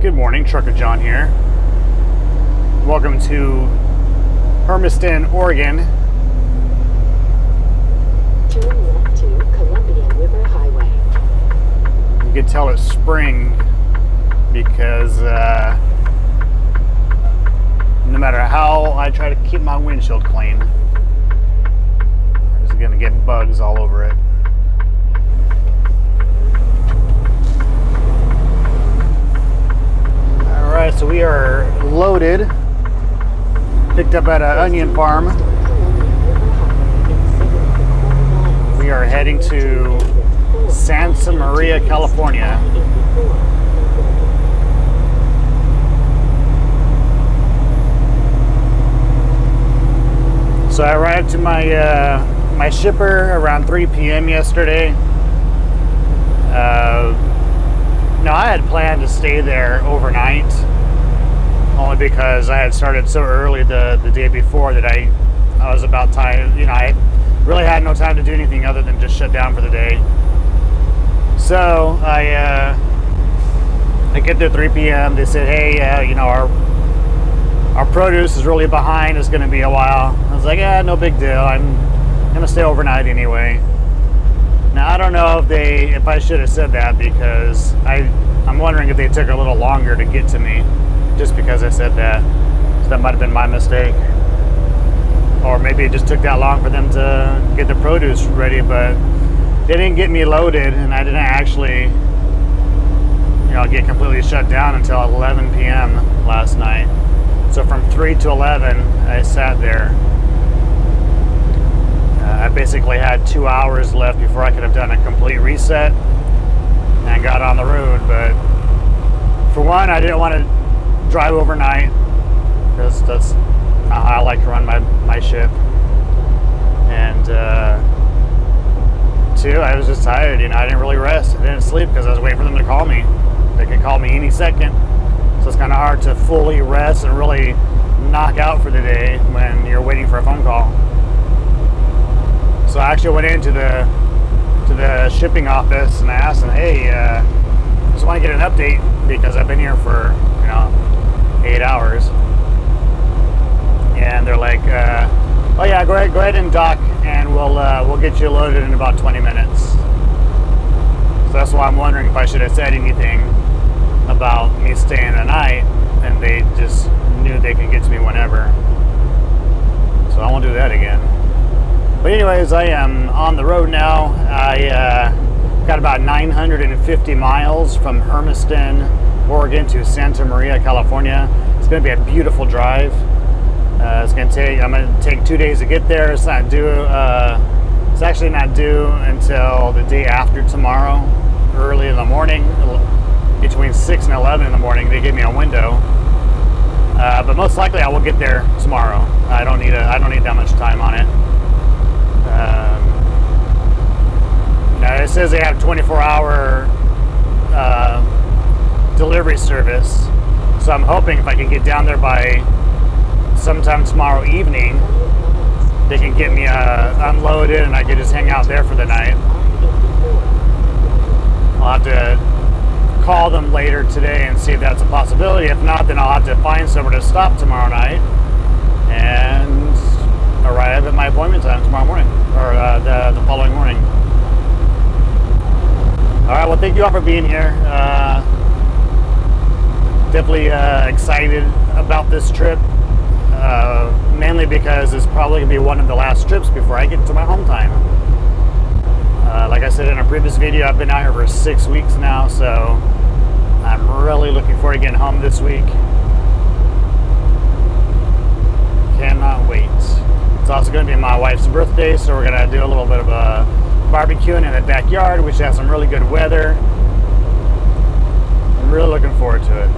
Good morning, Trucker John here. Welcome to Hermiston, Oregon. Turn left to Columbia River Highway. You can tell it's spring because no matter how I try to keep my windshield clean, I'm just gonna get bugs all over it. Alright, so we are loaded. Picked up at an onion farm. We are heading to Santa Maria, California. So I arrived to my shipper around 3 p.m. yesterday. Now I had planned to stay there overnight, only because I had started so early the day before that I was about time. I really had no time to do anything other than just shut down for the day. So I get there 3 p.m. They said, hey, our produce is really behind. It's going to be a while. I was like, yeah, no big deal. I'm going to stay overnight anyway. Now, I don't know if I should have said that, because I'm wondering if they took a little longer to get to me just because I said that. So that might have been my mistake. Or maybe it just took that long for them to get the produce ready, but they didn't get me loaded, and I didn't actually get completely shut down until 11 p.m. last night. So from 3 to 11, I sat there. I basically had 2 hours left before I could have done a complete reset and got on the road. But for one, I didn't want to drive overnight because that's not how I like to run my ship. And two, I was just tired. I didn't really rest. I didn't sleep because I was waiting for them to call me. They could call me any second. So it's kind of hard to fully rest and really knock out for the day when you're waiting for a phone call. So I actually went into the shipping office and I asked them, hey, I just want to get an update because I've been here for 8 hours. And they're like, oh yeah, go ahead and dock, and we'll get you loaded in about 20 minutes. So that's why I'm wondering if I should have said anything about me staying the night, and they just knew they could get to me whenever. So I won't do that again. But anyways, I am on the road now. I got about 950 miles from Hermiston, Oregon to Santa Maria, California. It's going to be a beautiful drive. I'm going to take 2 days to get there. It's actually not due until the day after tomorrow, early in the morning, between 6 and 11 in the morning. They give me a window. But most likely I will get there tomorrow. I don't need that much time on it. Now it says they have 24-hour delivery service, so I'm hoping if I can get down there by sometime tomorrow evening, they can get me unloaded and I can just hang out there for the night. I'll have to call them later today and see if that's a possibility. If not, then I'll have to find somewhere to stop tomorrow night and arrive at my appointment time tomorrow morning, or the following morning. Alright, well, thank you all for being here. Definitely excited about this trip, mainly because it's probably going to be one of the last trips before I get to my home time. Like I said in a previous video, I've been out here for 6 weeks now, so I'm really looking forward to getting home this week. Cannot wait. It's also going to be my wife's birthday, so we're going to do a little bit of a barbecuing in the backyard, which has some really good weather. I'm really looking forward to it.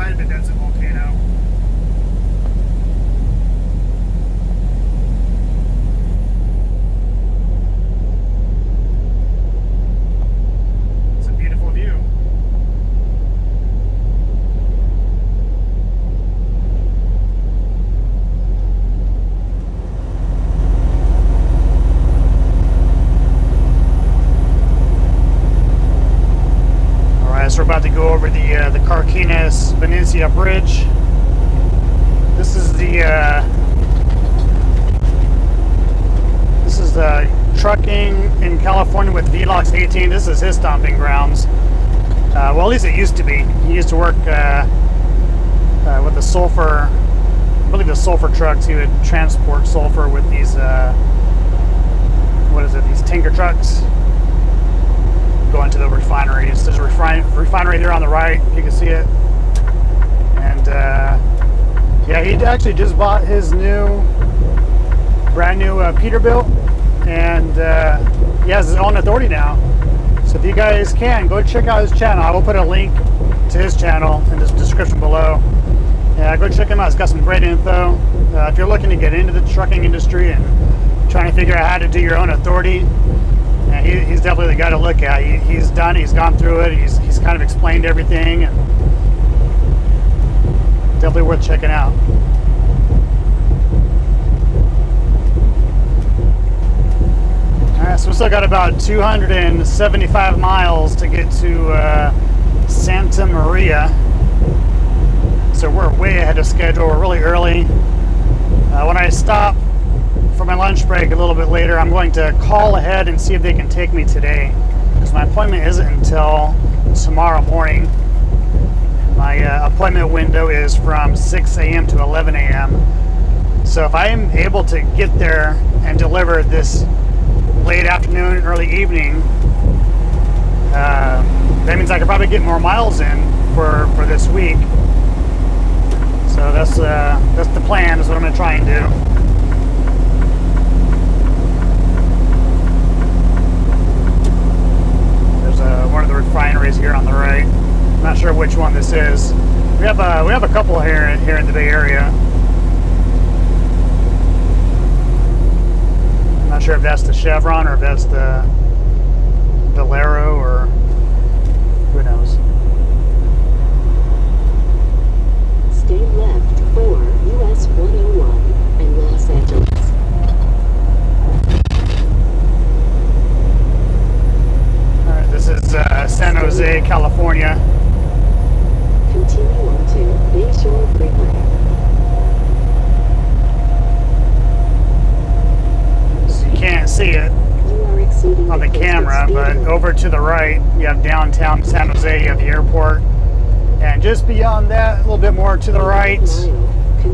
might have been that's a volcano. It's a beautiful view. So we're about to go over the Carquinez Venecia Bridge. This is the trucking in California with Velox 18. This is his stomping grounds. Well, at least it used to be. He used to work with the sulfur, I believe the sulfur trucks. He would transport sulfur with these, these tanker trucks. Going to the refineries. There's a refinery there on the right. You can see it. And yeah, he actually just bought his brand new Peterbilt, and he has his own authority now. So if you guys can, go check out his channel. I will put a link to his channel in the description below. Yeah, go check him out. He's got some great info. If you're looking to get into the trucking industry and trying to figure out how to do your own authority, he's definitely the guy to look at. He's gone through it. He's kind of explained everything, and definitely worth checking out. All right, so we still got about 275 miles to get to Santa Maria. So we're way ahead of schedule. We're really early. When I stop for my lunch break a little bit later, I'm going to call ahead and see if they can take me today, because my appointment isn't until tomorrow morning. My appointment window is from 6 a.m. to 11 a.m. So if I am able to get there and deliver this late afternoon, early evening, that means I could probably get more miles in for this week. So that's the plan, is what I'm going to try and do. One of the refineries here on the right. I'm not sure which one this is. We have a couple here in the Bay Area. I'm not sure if that's the Chevron or if that's the Valero, or who knows. Stay left for US 101 and Los Angeles. This is San Jose, California. Continue on to Bayshore Freeway. So you can't see it You are exceeding on the camera, but over to the right, you have downtown San Jose, you have the airport. And just beyond that, a little bit more to the right,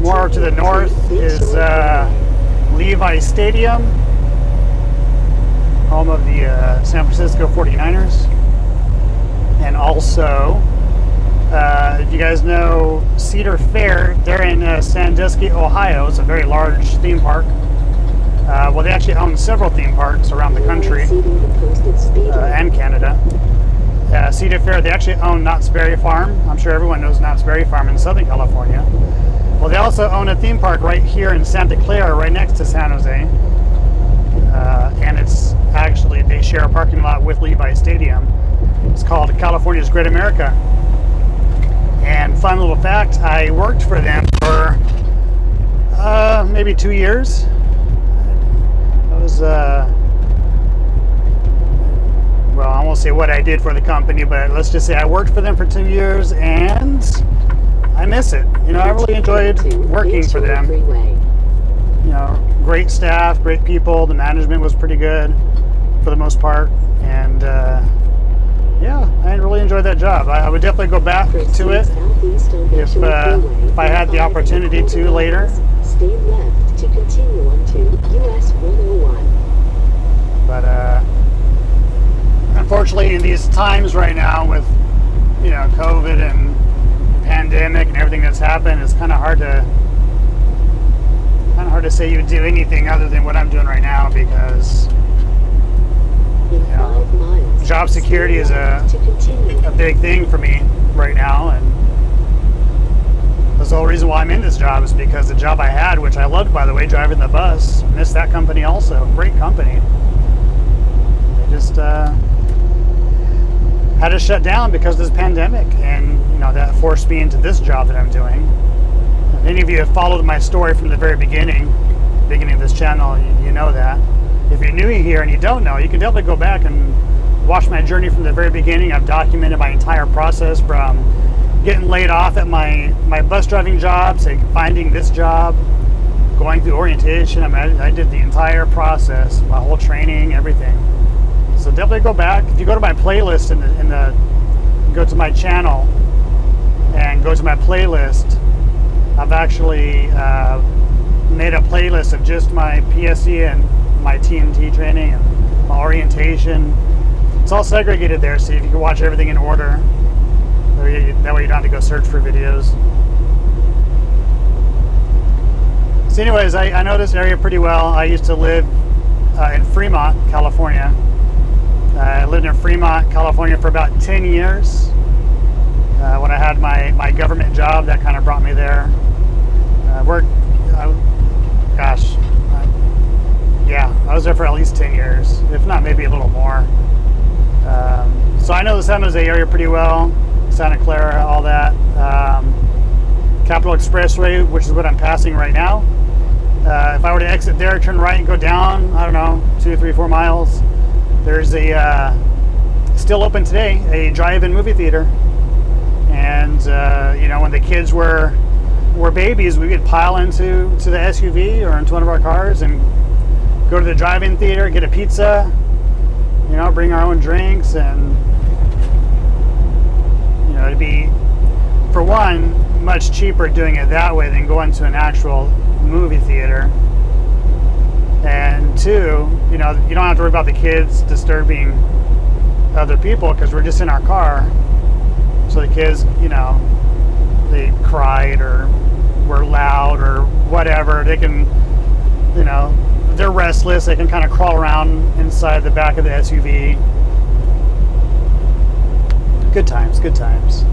more to the north, is Levi Stadium, home of the San Francisco 49ers. And also, if you guys know Cedar Fair, they're in Sandusky, Ohio. It's a very large theme park. Well, they actually own several theme parks around the country and Canada. Cedar Fair, they actually own Knott's Berry Farm. I'm sure everyone knows Knott's Berry Farm in Southern California. Well, they also own a theme park right here in Santa Clara, right next to San Jose. And it's actually, they share a parking lot with Levi Stadium. It's called California's Great America. And fun little fact, I worked for them for maybe 2 years. I was, well, I won't say what I did for the company, but let's just say I worked for them for 2 years, and I miss it. You know, I really enjoyed working for them. You know, great staff, great people. The management was pretty good for the most part, and yeah, I really enjoyed that job. I would definitely go back to it if I had the opportunity to later. Stay left to continue on to US 101. But unfortunately, in these times right now with, you know, COVID and pandemic and everything that's happened, it's kind of hard to say you would do anything other than what I'm doing right now, because In 5 miles, job security is a big thing for me right now, and the whole reason why I'm in this job is because the job I had, which I loved, by the way, driving the bus, missed that company also. Great company. They just had to shut down because of this pandemic, and that forced me into this job that I'm doing. If any of you have followed my story from the very beginning of this channel, you know that. If you're new here and you don't know, you can definitely go back and watch my journey from the very beginning. I've documented my entire process from getting laid off at my bus driving job to finding this job, going through orientation. I did the entire process, my whole training, everything. So definitely go back. If you go to my playlist go to my channel and go to my playlist, I've actually made a playlist of just my PSE and my TMT training and my orientation. It's all segregated there, so you can watch everything in order. That way you don't have to go search for videos. So anyways, I know this area pretty well. I used to live in Fremont, California. I lived in Fremont, California for about 10 years. When I had my government job, that kind of brought me there. I was there for at least 10 years, if not maybe a little more. So I know the San Jose area pretty well, Santa Clara, all that. Capitol Expressway, which is what I'm passing right now. If I were to exit there, turn right and go down, I don't know, 2, 3, 4 miles, there's a, still open today, a drive-in movie theater. And, when the kids were babies, we could pile into the SUV or into one of our cars and go to the drive-in theater, get a pizza, bring our own drinks, and it'd be, for one, much cheaper doing it that way than going to an actual movie theater. And two, you don't have to worry about the kids disturbing other people because we're just in our car. So the kids, they cried or were loud or whatever, they can, if they're restless, they can kind of crawl around inside the back of the SUV. Good times, good times.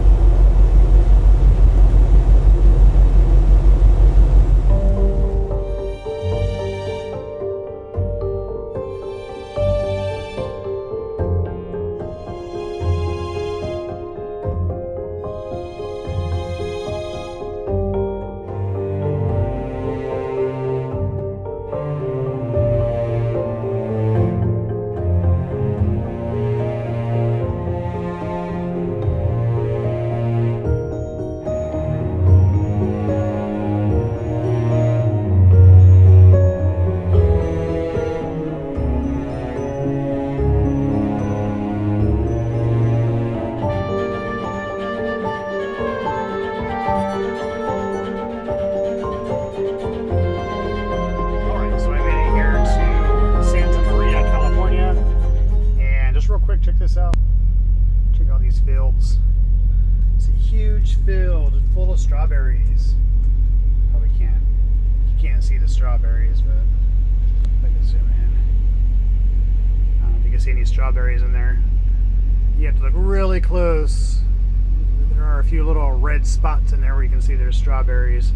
Check this out. Check out these fields. It's a huge field full of strawberries. Probably you can't see the strawberries, but if I can zoom in. I don't know if you can see any strawberries in there. You have to look really close. There are a few little red spots in there where you can see there's strawberries.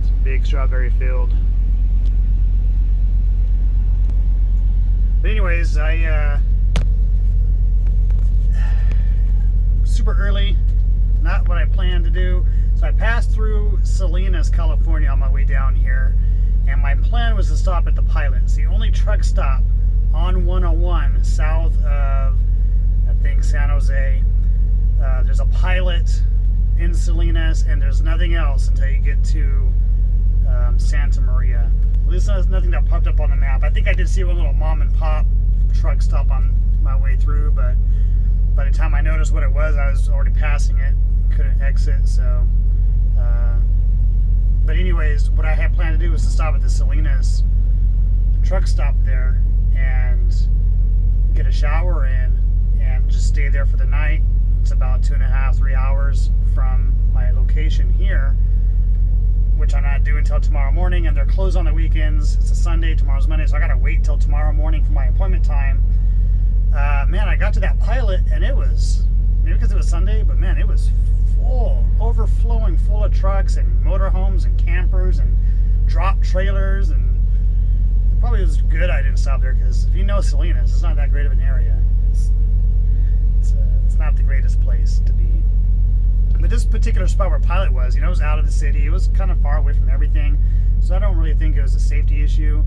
It's a big strawberry field. But anyways, super early, not what I planned to do. So I passed through Salinas, California on my way down here, and my plan was to stop at the Pilot. It's the only truck stop on 101 south of, I think, San Jose. There's a Pilot in Salinas, and there's nothing else until you get to Santa Maria. At least there's nothing that popped up on the map. I think I did see one little mom and pop truck stop on my way through, but by the time I noticed what it was, I was already passing it, couldn't exit. So but anyways, what I had planned to do was to stop at the Salinas truck stop there and get a shower in and just stay there for the night. It's about 2.5, 3 hours from my location here, which I'm not doing until tomorrow morning, and they're closed on the weekends. It's a Sunday, tomorrow's Monday, so I gotta wait till tomorrow morning for my appointment time. Man, I got to that Pilot, and it was, maybe because it was Sunday, but man, it was full, overflowing room full of trucks and motorhomes and campers and drop trailers, and it probably was good I didn't stop there, because if you know Salinas, it's not that great of an area. It's not the greatest place to be. But this particular spot where Pilot was, you know, it was out of the city. It was kind of far away from everything, so I don't really think it was a safety issue.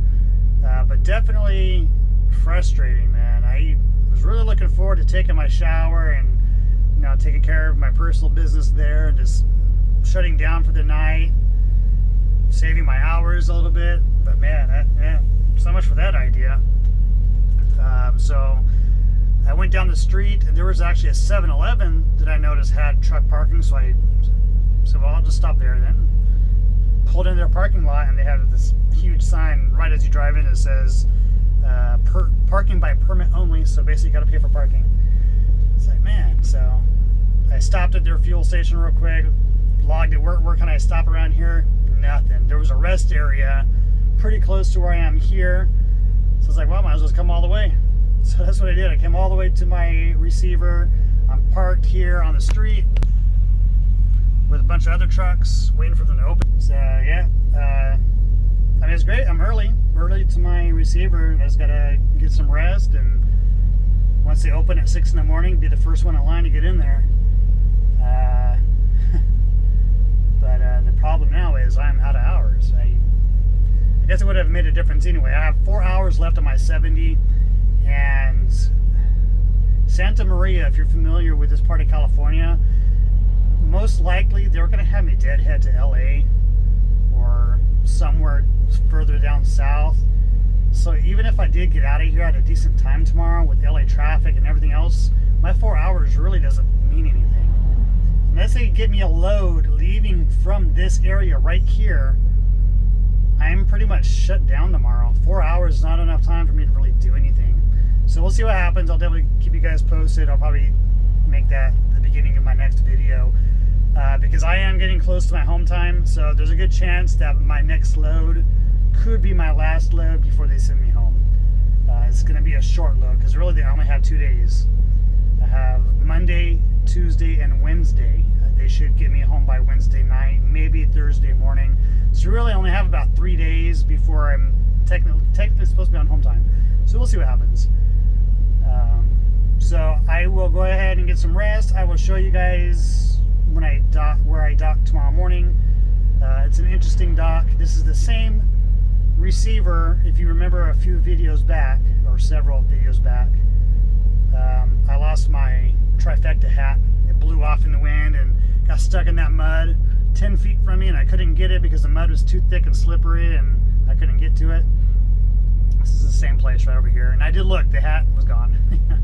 But definitely frustrating, man. I was really looking forward to taking my shower and, you know, taking care of my personal business there and just shutting down for the night, saving my hours a little bit. But man, so much for that idea. So I went down the street, and there was actually a 7-Eleven that I noticed had truck parking, so I said, well, I'll just stop there then. Pulled in their parking lot, and they had this huge sign right as you drive in that says parking by permit only, so basically you got to pay for parking. It's like, man. So I stopped at their fuel station real quick, logged it. Where can I stop around here? Nothing. There was a rest area pretty close to where I am here, so I was like, well, I might as well just come all the way. So that's what I did. I came all the way to my receiver. I'm parked here on the street with a bunch of other trucks waiting for them to open. So yeah, I mean, it's great. I'm early to my receiver. I just gotta get some rest, and once they open at 6 in the morning, be the first one in line to get in there. But the problem now is I'm out of hours. I guess it would have made a difference anyway. I have 4 hours left on my 70, and Santa Maria, if you're familiar with this part of California, most likely they're going to have me deadhead to LA or somewhere further down south. So even if I did get out of here at a decent time tomorrow with LA traffic and everything else, my 4 hours really doesn't mean anything. Unless they get me a load leaving from this area right here, I'm pretty much shut down tomorrow. 4 hours is not enough time for me to really do anything. So we'll see what happens. I'll definitely keep you guys posted. I'll probably make that the beginning of my next video, because I am getting close to my home time, so there's a good chance that my next load could be my last load before they send me home. It's going to be a short load, because really I only have 2 days. I have Monday, Tuesday, and Wednesday. They should get me home by Wednesday night, maybe Thursday morning. So really I only have about 3 days before I'm technically supposed to be on home time. So we'll see what happens. So I will go ahead and get some rest. I will show you guys when I dock, where I dock tomorrow morning. It's an interesting dock. This is the same receiver, if you remember a few videos back, or several videos back. I lost my trifecta hat. It blew off in the wind and got stuck in that mud 10 feet from me, and I couldn't get it because the mud was too thick and slippery, and I couldn't get to it. This is the same place right over here, and I did look. The hat was gone.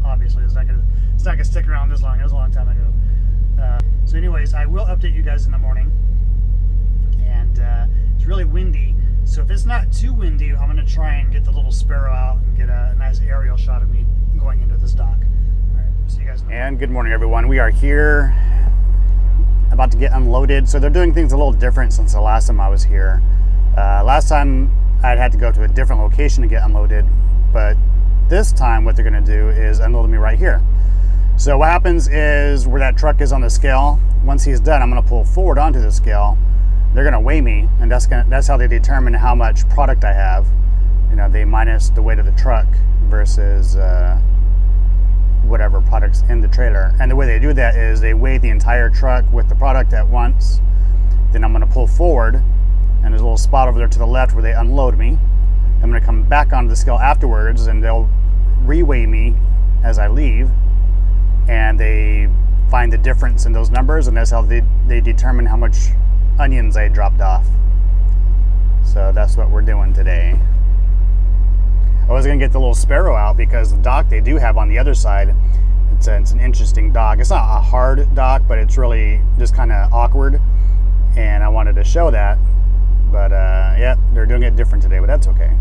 Obviously, it's not gonna stick around this long. It was a long time ago. So, anyways, I will update you guys in the morning. And it's really windy, so if it's not too windy, I'm gonna try and get the little Sparrow out and get a nice aerial shot of me going into this dock. All right, see you guys in the morning. And good morning, everyone. We are here, about to get unloaded. So they're doing things a little different since the last time I was here. Last time I'd had to go to a different location to get unloaded, but this time what they're going to do is unload me right here. So what happens is, where that truck is on the scale, once he's done, I'm going to pull forward onto the scale. They're going to weigh me, and that's how they determine how much product I have. You know, they minus the weight of the truck versus whatever product's in the trailer. And the way they do that is they weigh the entire truck with the product at once. Then I'm going to pull forward, and there's a little spot over there to the left where they unload me. I'm going to come back onto the scale afterwards, and they'll reweigh me as I leave, and they find the difference in those numbers, and that's how they determine how much onions I dropped off. So that's what we're doing today. I was going to get the little Sparrow out because the dock they do have on the other side, it's an interesting dock. It's not a hard dock, but it's really just kind of awkward, and I wanted to show that. But yeah, they're doing it different today, but that's okay.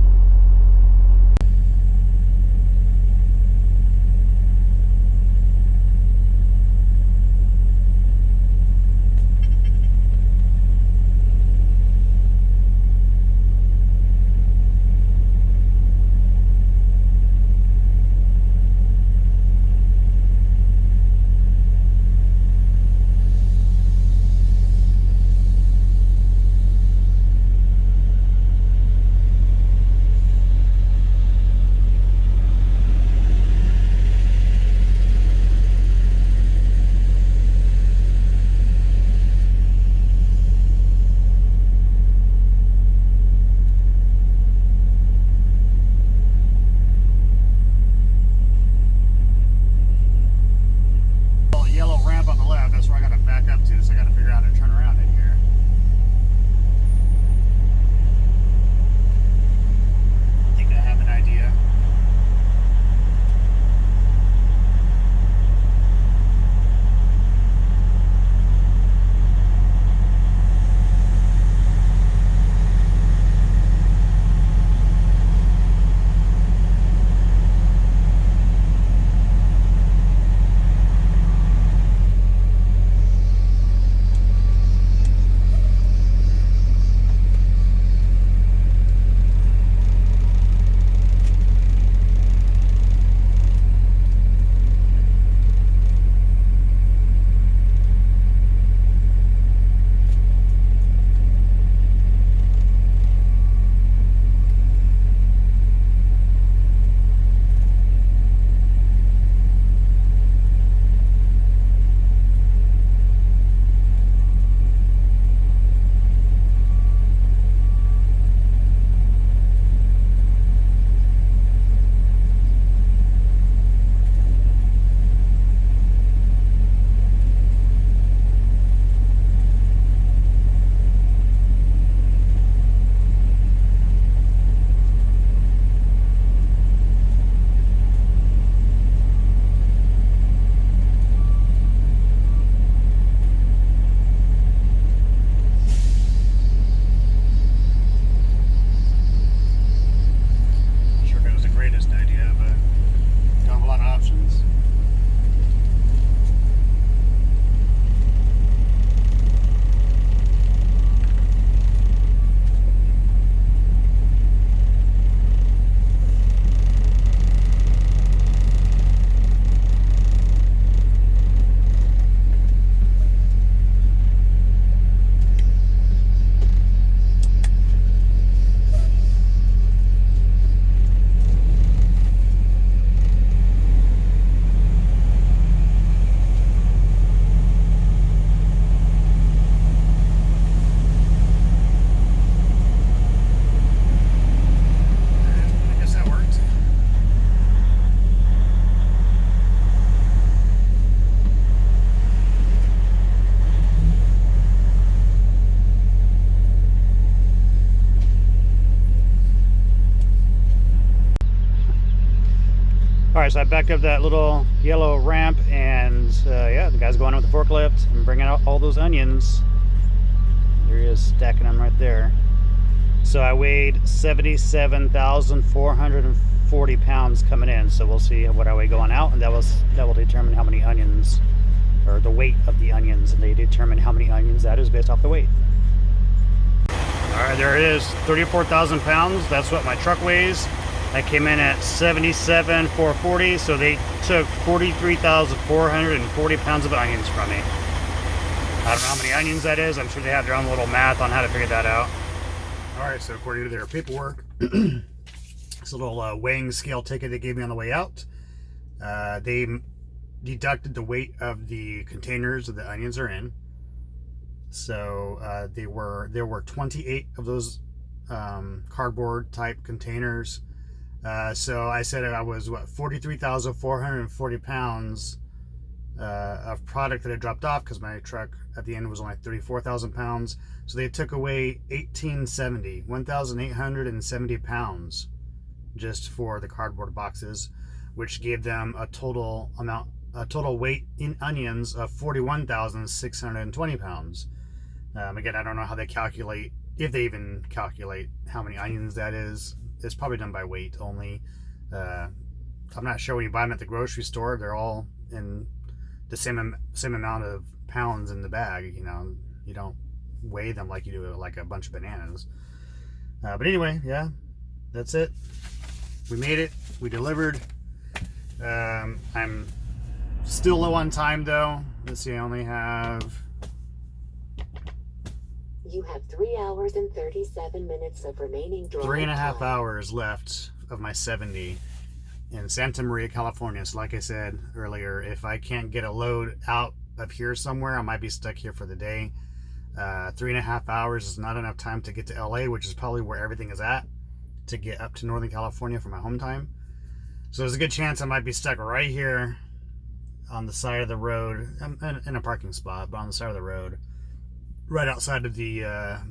right, so I backed up that little yellow ramp, and yeah, the guy's going on with the forklift and bringing out all those onions. There he is, stacking them right there. So I weighed 77,440 pounds coming in. So we'll see what I weigh going out, and that will determine how many onions, or the weight of the onions, and they determine how many onions that is based off the weight. All right, there it is, 34,000 pounds. That's what my truck weighs. I came in at 77,440, so they took 43,440 pounds of onions from me. I don't know how many onions that is. I'm sure they have their own little math on how to figure that out. All right, so according to their paperwork, this little weighing scale ticket they gave me on the way out, they deducted the weight of the containers that the onions are in. So there were 28 of those cardboard type containers. So I said I was, what, 43,440 pounds of product that I dropped off, because my truck at the end was only 34,000 pounds. So they took away 1,870 pounds just for the cardboard boxes, which gave them a total weight in onions of 41,620 pounds. Again, I don't know how they calculate, if they even calculate how many onions that is. It's probably done by weight only. I'm not sure when you buy them at the grocery store, they're all in the same amount of pounds in the bag. You know, you don't weigh them like you do like a bunch of bananas. But anyway, yeah, that's it. We made it. We delivered. I'm still low on time though. Let's see, I only have... You have 3 hours and 37 minutes of remaining drive 3.5 time. hours left of my 70 in Santa Maria, California. So like I said earlier, if I can't get a load out up here somewhere, I might be stuck here for the day. 3.5 hours is not enough time to get to LA, which is probably where everything is at, to get up to Northern California for my home time. So there's a good chance I might be stuck right here on the side of the road, in a parking spot, but on the side of the road, right outside of the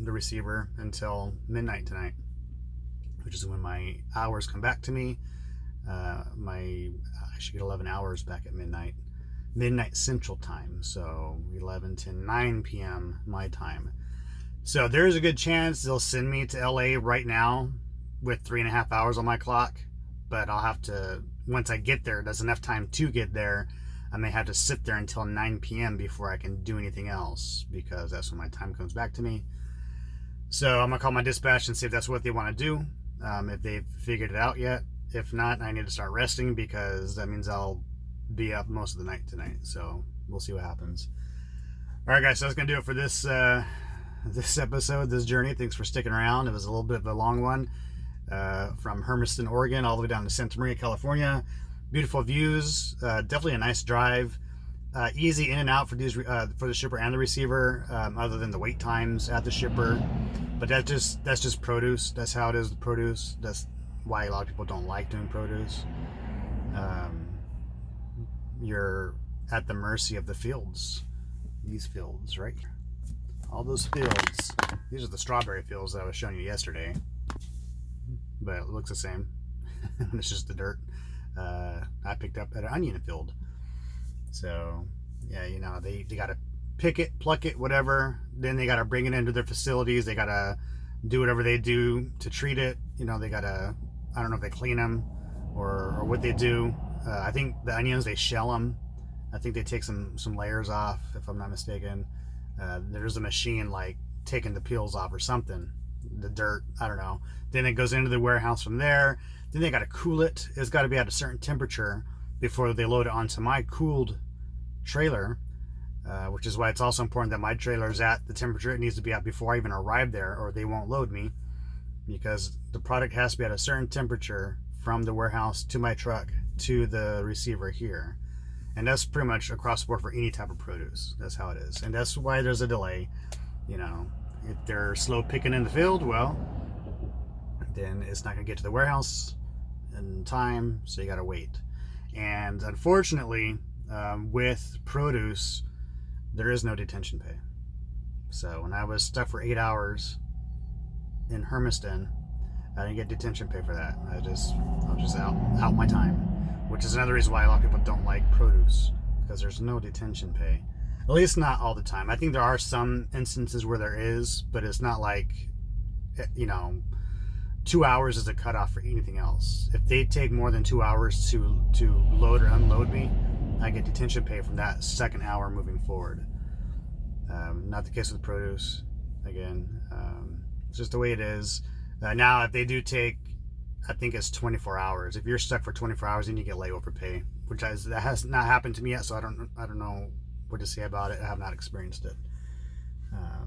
receiver until midnight tonight, which is when my hours come back to me. I should get 11 hours back at midnight Central Time, so 11 to 9 p.m. my time. So there's a good chance they'll send me to LA right now with 3.5 hours on my clock, but I'll have to, once I get there, there's enough time to get there, I may have to sit there until 9 p.m. before I can do anything else, because that's when my time comes back to me. So I'm gonna call my dispatch and see if that's what they want to do, if they've figured it out yet. If not, I need to start resting, because that means I'll be up most of the night tonight. So we'll see what happens. All right, guys, so that's gonna do it for this this episode, this journey. Thanks for sticking around. It was a little bit of a long one, from Hermiston, Oregon, all the way down to Santa Maria, California. Beautiful views, definitely a nice drive, easy in and out for these for the shipper and the receiver, other than the wait times at the shipper. But that's just produce. That's how it is with produce. That's why a lot of people don't like doing produce. You're at the mercy of the fields. These fields, right? All those fields. These are the strawberry fields that I was showing you yesterday, but it looks the same. It's just the dirt I picked up at an onion field. So yeah, you know, they got to pick it, pluck it, whatever. Then they got to bring it into their facilities. They got to do whatever they do to treat it. You know, they got to, I don't know if they clean them or what they do. I think the onions, they shell them. I think they take some layers off, if I'm not mistaken. There's a machine like taking the peels off or something, the dirt, I don't know. Then it goes into the warehouse from there. Then they got to cool it. It's got to be at a certain temperature before they load it onto my cooled trailer, which is why it's also important that my trailer is at the temperature it needs to be at before I even arrive there, or they won't load me, because the product has to be at a certain temperature from the warehouse to my truck to the receiver here. And that's pretty much across the board for any type of produce. That's how it is. And that's why there's a delay. You know, if they're slow picking in the field, well, then it's not going to get to the warehouse in time, so you got to wait. And unfortunately, with produce, there is no detention pay. So when I was stuck for 8 hours in Hermiston, I didn't get detention pay for that. I was just out my time, which is another reason why a lot of people don't like produce, because there's no detention pay. At least not all the time. I think there are some instances where there is, but it's not like, 2 hours is a cutoff for anything else. If they take more than 2 hours to load or unload me, I get detention pay from that second hour moving forward. Not the case with produce. Again, it's just the way it is. Now, if they do take, I think it's 24 hours. If you're stuck for 24 hours, then you get layover pay, that has not happened to me yet. So I don't know what to say about it. I have not experienced it.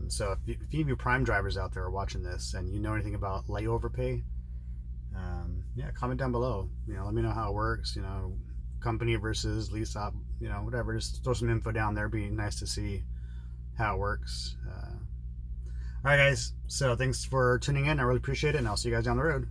So if any of you Prime drivers out there are watching this and you know anything about layover pay, comment down below. Let me know how it works. Company versus lease op. Whatever. Just throw some info down there. It'd be nice to see how it works. All right, guys. So thanks for tuning in. I really appreciate it, and I'll see you guys down the road.